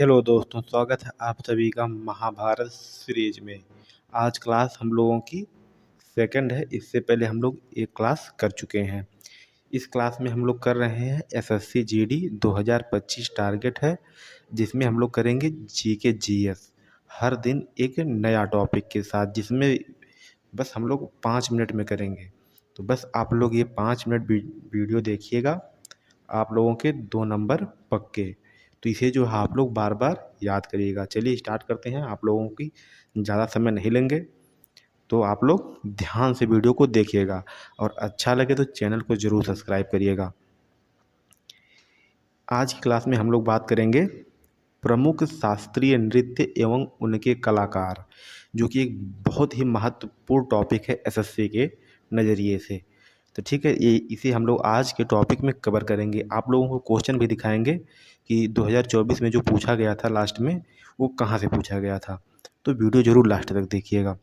Hello दोस्तों, स्वागत है आप सभी का महाभारत सीरीज में। आज क्लास हम लोगों की सेकंड है। इससे पहले हम लोग एक क्लास कर चुके हैं। इस क्लास में हम लोग कर रहे हैं एसएससी जीडी 2025 टारगेट है, जिसमें हम लोग करेंगे जीके जीएस। हर दिन एक नया टॉपिक के साथ, जिसमें बस हम लोग 5 मिनट में करेंगे। तो बस आप लोग ये 5 मिनट वीडियो देखिएगा, आप लोगों के 2 नंबर पक्के। तो इसे जो है आप लोग बार बार याद करिएगा। चलिए स्टार्ट करते हैं। आप लोगों की ज़्यादा समय नहीं लेंगे, तो आप लोग ध्यान से वीडियो को देखिएगा और अच्छा लगे तो चैनल को ज़रूर सब्सक्राइब करिएगा। आज की क्लास में हम लोग बात करेंगे प्रमुख शास्त्रीय नृत्य एवं उनके कलाकार, जो कि एक बहुत ही महत्वपूर्ण टॉपिक है एसएससी के नज़रिए से। तो ठीक है, ये इसे हम लोग आज के टॉपिक में कवर करेंगे। आप लोगों को क्वेश्चन भी दिखाएंगे कि 2024 में जो पूछा गया था लास्ट में, वो कहाँ से पूछा गया था। तो वीडियो ज़रूर लास्ट तक देखिएगा।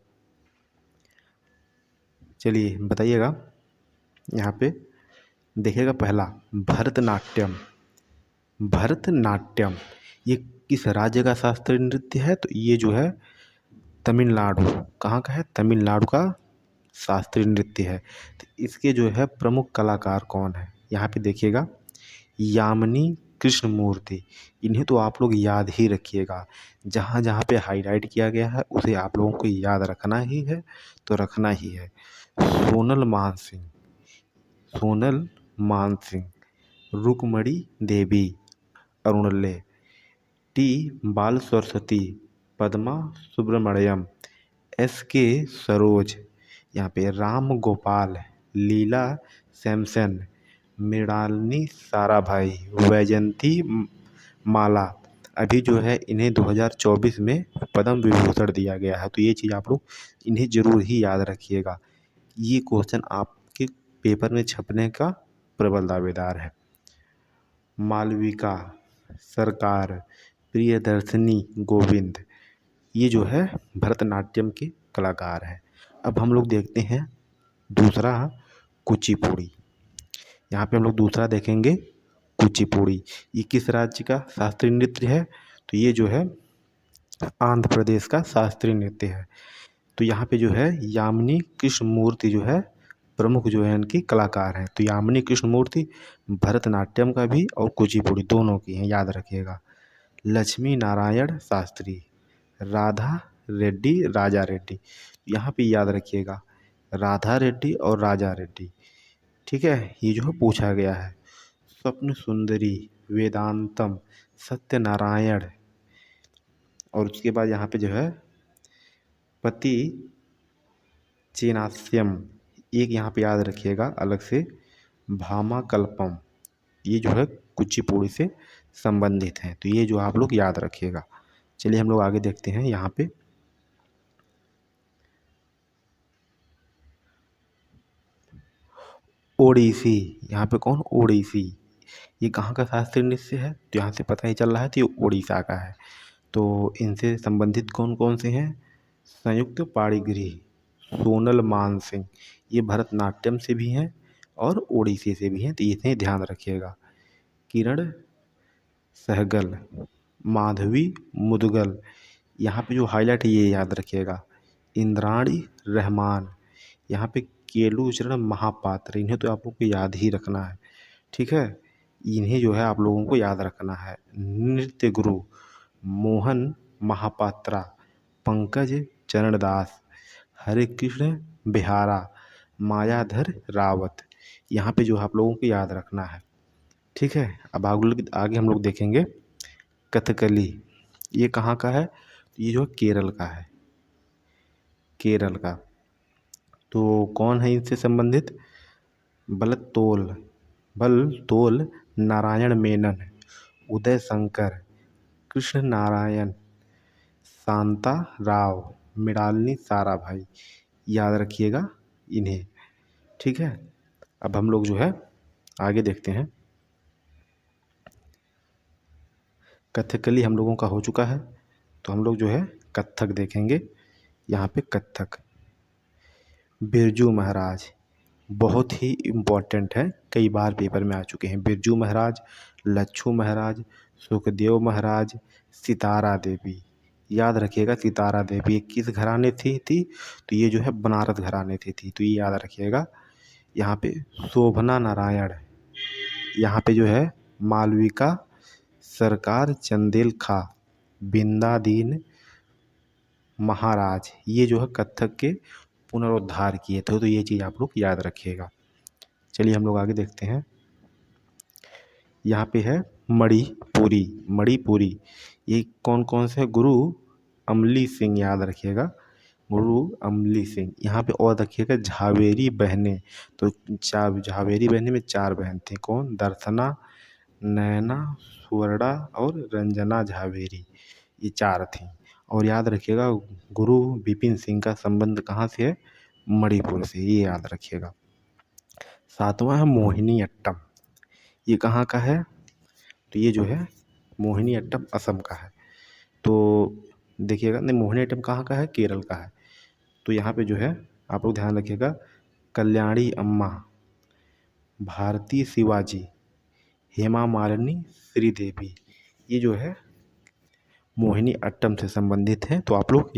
चलिए बताइएगा। यहाँ पे देखिएगा, पहला भरतनाट्यम। भरतनाट्यम ये किस राज्य का शास्त्रीय नृत्य है? तो ये जो है तमिलनाडु। कहाँ का है? तमिलनाडु का शास्त्रीय नृत्य है। तो इसके जो है प्रमुख कलाकार कौन है? यहाँ पे देखिएगा, यामिनी कृष्णमूर्ति। इन्हें तो आप लोग याद ही रखिएगा। जहाँ जहाँ पे हाईलाइट किया गया है उसे आप लोगों को याद रखना ही है, तो रखना ही है। सोनल मानसिंह। सोनल मानसिंह, रुक्मणी देवी अरुणले, टी बाल सरस्वती, पद्मा सुब्रमण्यम, एस के सरोज, यहाँ पे राम गोपाल, लीला सैमसन, मृणालिनी साराभाई, वैजयंती माला। अभी जो है इन्हें 2024 में पद्म विभूषण दिया गया है। तो ये चीज़ आप लोग इन्हें ज़रूर ही याद रखिएगा। ये क्वेश्चन आपके पेपर में छपने का प्रबल दावेदार है। मालविका सरकार, प्रियदर्शनी गोविंद, ये जो है भरतनाट्यम के कलाकार हैं। अब हम लोग देखते हैं दूसरा, कुचिपुड़ी। यहाँ पे हम लोग दूसरा देखेंगे कुचिपुड़ी। ये किस राज्य का शास्त्रीय नृत्य है? तो ये जो है आंध्र प्रदेश का शास्त्रीय नृत्य है। तो यहाँ पे जो है यामिनी कृष्णमूर्ति जो है प्रमुख जो है इनकी कलाकार हैं। तो यामिनी कृष्णमूर्ति भरतनाट्यम का भी और कुचिपुड़ी दोनों की हैं, याद रखिएगा। लक्ष्मी नारायण शास्त्री, राधा रेड्डी, राजा रेड्डी। यहाँ पे याद रखिएगा, राधा रेड्डी और राजा रेड्डी। ठीक है, ये जो है पूछा गया है। स्वप्न सुंदरी, वेदांतम, सत्यनारायण, और उसके बाद यहाँ पे जो है पति चेनास्यम। एक यहाँ पे याद रखिएगा अलग से, भामाकल्पम। ये जो है कुचिपुड़ी से संबंधित हैं। तो ये जो आप लोग याद रखिएगा। चलिए हम लोग आगे देखते हैं। यहाँ पे ओडिसी। यहाँ पे कौन? ओडिसी। ये कहाँ का शास्त्रीय नृत्य है? तो यहाँ से पता ही चल रहा है, तो ये उड़ीसा का है। तो इनसे संबंधित कौन कौन से हैं? संयुक्त पाणिग्रही, सोनल मानसिंह, ये भरतनाट्यम से भी हैं और ओडिसी से भी हैं। तो इसे ध्यान रखिएगा। किरण सहगल, माधवी मुदगल, यहाँ पे जो हाईलाइट है ये याद रखिएगा। इंद्राणी रहमान, यहाँ पे केलूचरण महापात्र, इन्हें तो आप लोग को याद ही रखना है। ठीक है, इन्हें जो है आप लोगों को याद रखना है। नृत्य गुरु मोहन महापात्रा, पंकज चरणदास, हरे कृष्ण बिहारा, मायाधर रावत, यहाँ पे जो आप लोगों को याद रखना है। ठीक है, अब आगे हम लोग देखेंगे कथकली। ये कहाँ का है? ये जो केरल का है, केरल का। तो कौन है इनसे संबंधित? बलतोल, बलतोल नारायण मेनन, उदय शंकर, कृष्ण नारायण, शांता राव, मृणालिनी साराभाई, याद रखिएगा इन्हें। ठीक है, अब हम लोग जो है आगे देखते हैं। कथकली हम लोगों का हो चुका है, तो हम लोग जो है कथक देखेंगे। यहाँ पे कथक, बिरजू महाराज, बहुत ही इम्पोर्टेंट है, कई बार पेपर में आ चुके हैं। बिरजू महाराज, लच्छू महाराज, सुखदेव महाराज, सितारा देवी। याद रखिएगा सितारा देवी ये किस घराने थी तो ये जो है बनारस घराने थी तो ये याद रखिएगा। यहाँ पे शोभना नारायण, यहाँ पे जो है मालविका सरकार, चंदेल खा, बिंदादीन महाराज, ये जो है कथक के पुनरुद्धार किए थे तो ये चीज़ आप लोग याद रखिएगा। चलिए हम लोग आगे देखते हैं। यहाँ पे है मणिपुरी, मणिपुरी ये कौन कौन से है? गुरु अमली सिंह, याद रखिएगा गुरु अमली सिंह। यहाँ पे और रखिएगा झावेरी बहनें, तो झावेरी बहनें में 4 बहन थी, कौन? दर्शना, नैना, सुवर्णा और रंजना झावेरी, ये 4 थी। और याद रखिएगा गुरु बिपिन सिंह का संबंध कहाँ से है? मणिपुर से, ये याद रखिएगा। 7वां है मोहिनी अट्टम, ये कहाँ का है? तो ये जो है मोहिनी अट्टम असम का है। तो देखिएगा, नहीं मोहिनी अट्टम कहाँ का है? केरल का है। तो यहाँ पे जो है आप लोग ध्यान रखिएगा, कल्याणी अम्मा, भारती शिवाजी, हेमा मालिनी, श्रीदेवी, ये जो है मोहिनी अट्टम से संबंधित है तो आप लोग